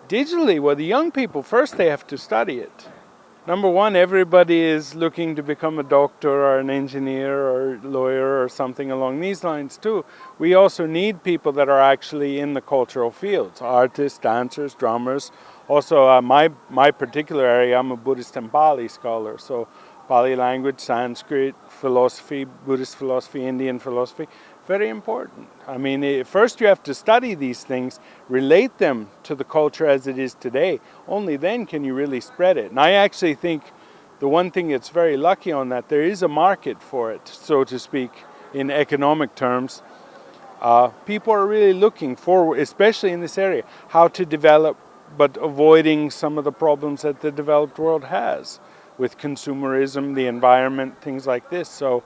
Digitally, well, the young people, first they have to study it. Number one, everybody is looking to become a doctor or an engineer or lawyer or something along these lines too. We also need people that are actually in the cultural fields, artists, dancers, drummers. Also, my particular area, I'm a Buddhist and Pali scholar, so Pali language, Sanskrit, philosophy, Buddhist philosophy, Indian philosophy, very important. I mean, first you have to study these things, relate them to the culture as it is today. Only then can you really spread it. And I actually think the one thing that's very lucky on that, there is a market for it, so to speak, in economic terms. People are really looking for, especially in this area, how to develop, but avoiding some of the problems that the developed world has with consumerism, the environment, things like this. So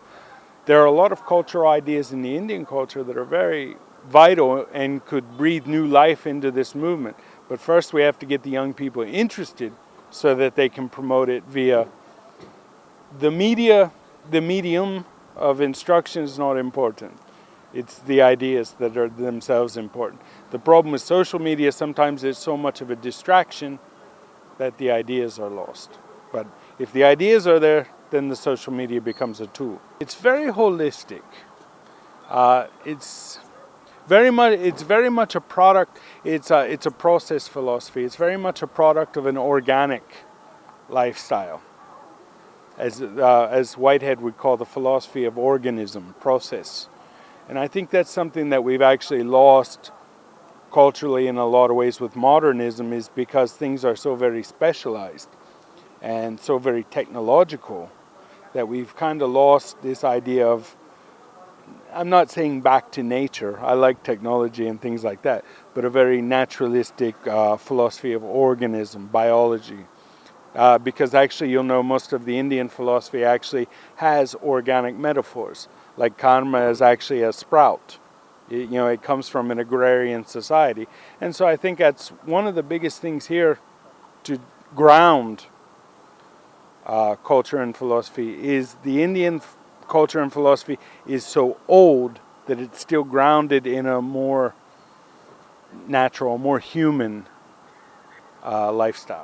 there are a lot of cultural ideas in the Indian culture that are very vital and could breathe new life into this movement. But first we have to get the young people interested so that they can promote it via the media. The medium of instruction is not important. It's the ideas that are themselves important. The problem with social media, sometimes there's so much of a distraction that the ideas are lost. But if the ideas are there, then the social media becomes a tool. It's very holistic. It's very much a product. It's a process philosophy. It's very much a product of an organic lifestyle, as Whitehead would call the philosophy of organism, process. And I think that's something that we've actually lost culturally in a lot of ways with modernism, is because things are so very specialized and so very technological that we've kind of lost this idea of, I'm not saying back to nature, I like technology and things like that, but a very naturalistic philosophy of organism, biology. Because actually you'll know most of the Indian philosophy actually has organic metaphors, like karma is actually a sprout. It comes from an agrarian society. And so I think that's one of the biggest things here to ground culture and philosophy, is the Indian culture and philosophy is so old that it's still grounded in a more natural, more human lifestyle.